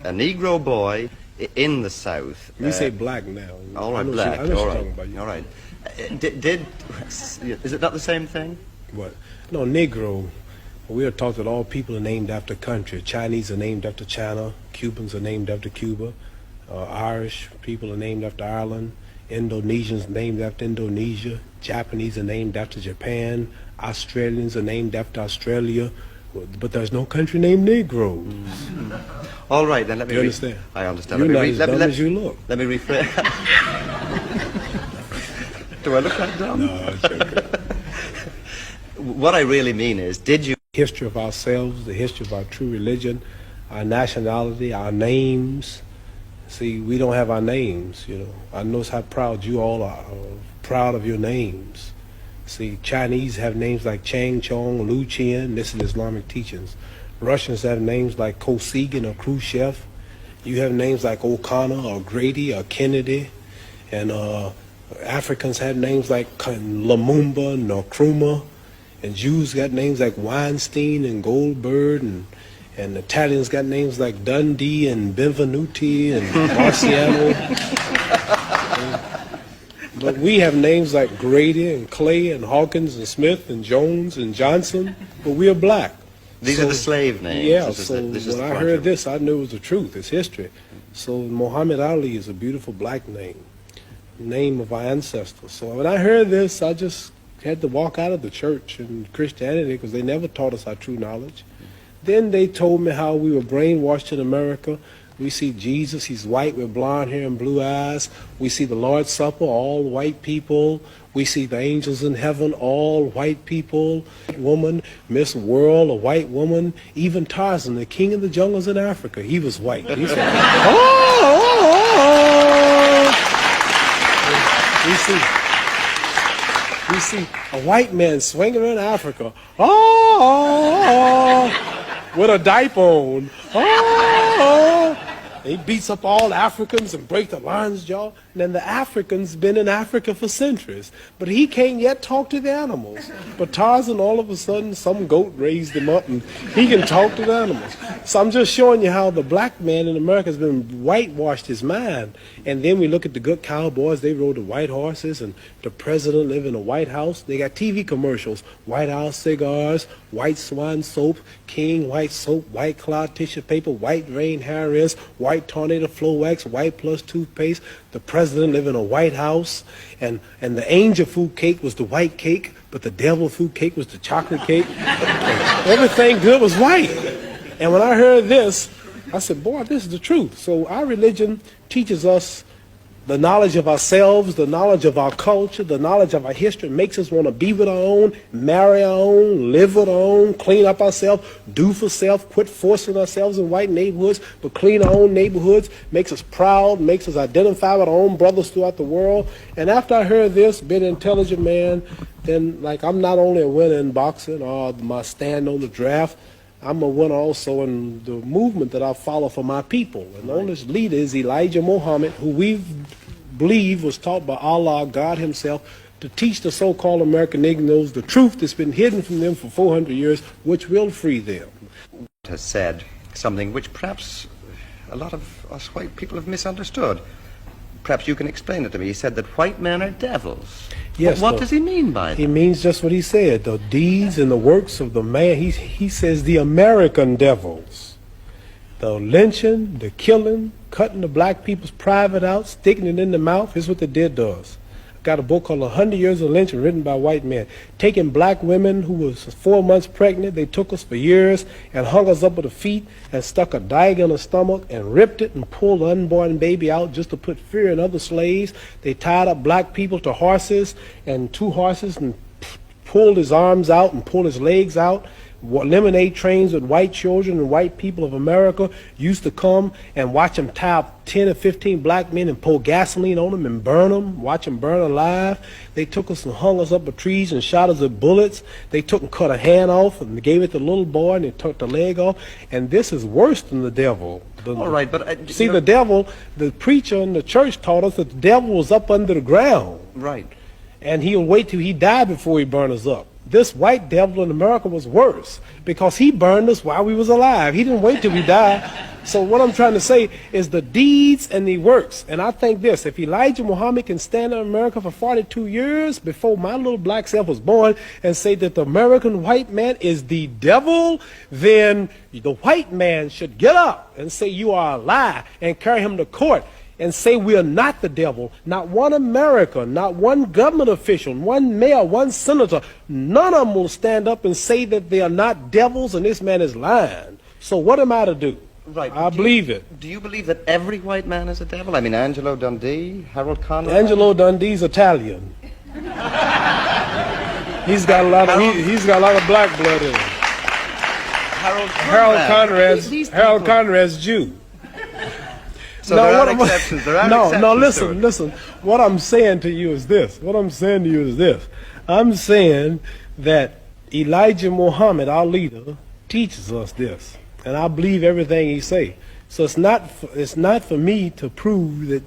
a Negro boy in the South. We say black now. All right, black. I know all what right. you're talking about. All right. Is it not the same thing? What? No, Negro. We are taught that all people are named after country. Chinese are named after China. Cubans are named after Cuba. Irish people are named after Ireland. Indonesians named after Indonesia. Japanese are named after Japan. Australians are named after Australia. But there's no country named Negro. All right, then let me. You understand? I understand. You're not as dumb as you look. Let me rephrase. Do I look like dumb? No, it's okay. What I really mean is, did you? History of ourselves, the history of our true religion, our nationality, our names. See, we don't have our names, you know. I notice how proud you all are, proud of your names. See, Chinese have names like Chang Chong, Lu Qian. This is Islamic teachings. Russians have names like Kosygin or Khrushchev. You have names like O'Connor or Grady or Kennedy. And Africans have names like Lumumba and Nkrumah. And Jews got names like Weinstein and Goldberg. And Italians got names like Dundee and Benvenuti and Marciano. But we have names like Grady and Clay and Hawkins and Smith and Jones and Johnson, but we are black. These are the slave names. Yeah, when I heard this, I knew it was the truth. It's history. So Mohamed Ali is a beautiful black name of our ancestors. So when I heard this, I just had to walk out of the church and Christianity because they never taught us our true knowledge. Then they told me how we were brainwashed in America. We see Jesus, he's white with blonde hair and blue eyes. We see the Lord's Supper, all white people. We see the angels in heaven, all white people. Woman, Miss World, a white woman. Even Tarzan, the king of the jungles in Africa, he was white. He said, We see a white man swinging around Africa, with a diaper on. He beats up all Africans and breaks the lion's jaw. And then the Africans been in Africa for centuries. But he can't yet talk to the animals. But Tarzan, all of a sudden, some goat raised him up and he can talk to the animals. So I'm just showing you how the black man in America has been whitewashed his mind. And then we look at the good cowboys. They rode the white horses and the president lived in a White House. They got TV commercials. White House cigars, white swan soap, King white soap, white cloud tissue paper, white rain hair rinse, white tornado flow wax, white plus toothpaste. The president lived in a White House, and the angel food cake was the white cake, but the devil food cake was the chocolate cake. Everything good was white. And when I heard this, I said, boy, this is the truth. So our religion teaches us the knowledge of ourselves, the knowledge of our culture, the knowledge of our history, makes us want to be with our own, marry our own, live with our own, clean up ourselves, do for self, quit forcing ourselves in white neighborhoods, but clean our own neighborhoods, makes us proud, makes us identify with our own brothers throughout the world. And after I heard this, being an intelligent man, then like I'm not only a winner in boxing or my stand on the draft, I'm a winner also in the movement that I follow for my people. And the only leader is Elijah Muhammad, who we believe was taught by Allah, God himself, to teach the so-called American Negroes the truth that's been hidden from them for 400 years, which will free them. Has said something which perhaps a lot of us white people have misunderstood. Perhaps you can explain it to me. He said that white men are devils. Yes. What does he mean by that? He means just what he said, the deeds and the works of the man. He says the American devils. The lynching, the killing, cutting the black people's private out, sticking it in the mouth is what they did to us. Got a book called 100 Years of Lynching written by white men. Taking black women who was 4 months pregnant, they took us for years and hung us up with the feet and stuck a dagger in the stomach and ripped it and pulled the unborn baby out just to put fear in other slaves. They tied up black people to horses and 2 horses and pulled his arms out and pulled his legs out. Lemonade trains with white children and white people of America used to come and watch them tie up 10 or 15 black men and pour gasoline on them and burn them, watch them burn alive. They took us and hung us up with trees and shot us with bullets. They took and cut a hand off and gave it to the little boy and they took the leg off. And this is worse than the devil. All right, but... see, the devil, the preacher in the church taught us that the devil was up under the ground. Right. And he'll wait till he died before he burn us up. This white devil in America was worse because he burned us while we was alive. He didn't wait till we died. So what I'm trying to say is the deeds and the works. And I think this, if Elijah Muhammad can stand in America for 42 years before my little black self was born and say that the American white man is the devil, then the white man should get up and say you are a lie and carry him to court and say we are not the devil. Not one American, not one government official, one mayor, one senator, none of them will stand up and say that they are not devils and this man is lying. So what am I to do? Right. I believe it. Do you believe that every white man is a devil? I mean, Angelo Dundee, Harold Conrad? Angelo Dundee's Italian. He's got a lot of black blood in him. Harold Conrad's Jew. So there are exceptions. There are exceptions. No, listen. What I'm saying to you is this. I'm saying that Elijah Muhammad, our leader, teaches us this. And I believe everything he say. So it's not for me to prove that.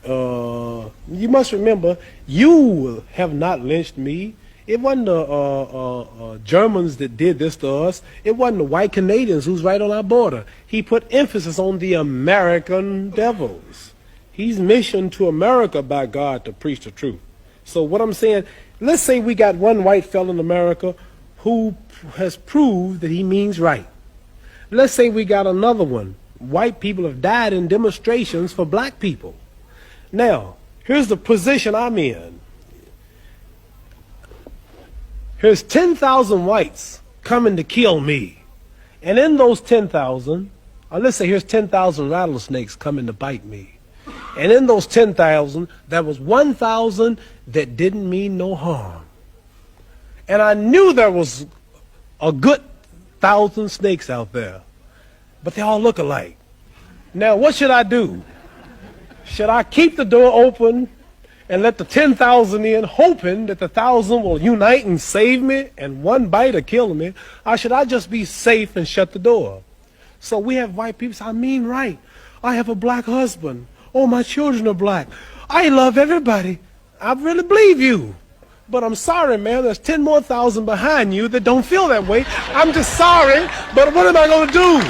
You must remember, you have not lynched me. It wasn't the Germans that did this to us. It wasn't the white Canadians who's right on our border. He put emphasis on the American devils. He's missioned to America by God to preach the truth. So what I'm saying, let's say we got one white fellow in America who has proved that he means right. Let's say we got another one. White people have died in demonstrations for black people. Now, here's the position I'm in. Here's 10,000 whites coming to kill me. And in those 10,000, or let's say here's 10,000 rattlesnakes coming to bite me. And in those 10,000, there was 1,000 that didn't mean no harm. And I knew there was a good 1,000 snakes out there, but they all look alike. Now, what should I do? Should I keep the door open and let the 10,000 in, hoping that the 1,000 will unite and save me and one bite will kill me? Or should I just be safe and shut the door? So we have white people say, I mean right. I have a black husband. Oh, my children are black. I love everybody. I really believe you. But I'm sorry, man, there's 10 more thousand behind you that don't feel that way. I'm just sorry, but what am I going to do?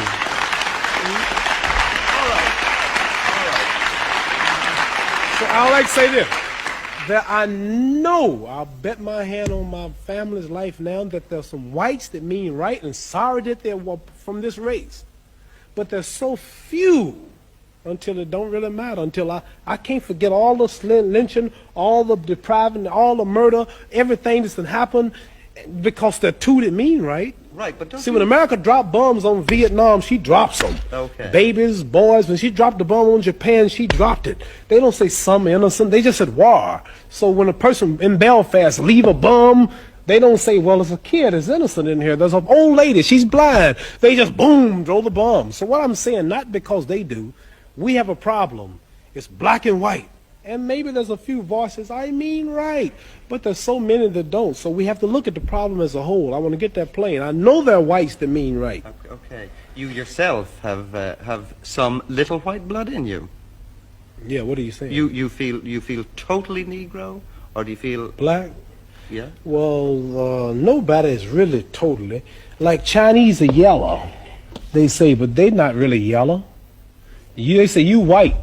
So I like to say this, that I know, I'll bet my hand on my family's life now, that there's some whites that mean right and sorry that they're from this race. But there's so few until it don't really matter, until I can't forget all the lynching, all the depriving, all the murder, everything that's happened, because they're two that mean right. Right, but don't see, when America dropped bombs on Vietnam, she drops them. Okay. Babies, boys, when she dropped the bomb on Japan, she dropped it. They don't say some innocent, they just said war. So when a person in Belfast leave a bomb, they don't say, well, there's a kid that's innocent in here. There's an old lady, she's blind. They just, boom, throw the bomb. So what I'm saying, not because they do, we have a problem. It's black and white. And maybe there's a few voices, I mean right. But there's so many that don't. So we have to look at the problem as a whole. I want to get that plain. I know there are whites that mean right. Okay. You yourself have some little white blood in you. Yeah, what are you saying? You feel totally Negro? Or do you feel... Black? Yeah. Well, nobody is really totally. Like Chinese are yellow, they say, but they're not really yellow. They say, you white.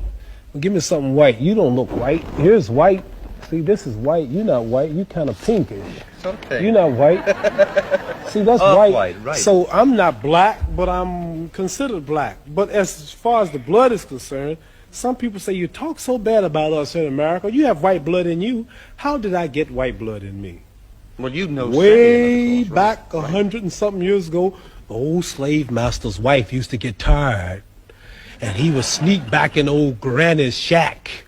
Well, give me something white. You don't look white. Here's white. See, this is white. You're not white. You kind of pinkish. Okay. You're not white. See, that's white. Right. So I'm not black, but I'm considered black. But as far as the blood is concerned, some people say, you talk so bad about us in America. You have white blood in you. How did I get white blood in me? Well, you know, way back 100 and something years ago, the old slave master's wife used to get tired. And he would sneak back in old Granny's shack.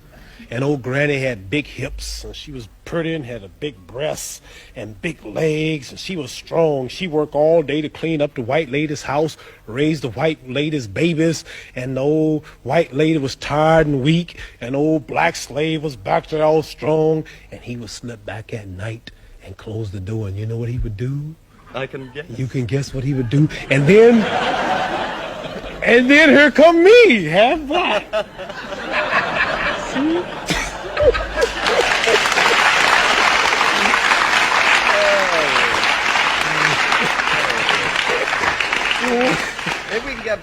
And old Granny had big hips, and she was pretty and had a big breasts and big legs, and she was strong. She worked all day to clean up the white lady's house, raise the white lady's babies, and the old white lady was tired and weak, and old black slave was back there all strong, and he would slip back at night and close the door, and you know what he would do? I can guess. You can guess what he would do. And then here come me, half black. See? Maybe we can get back.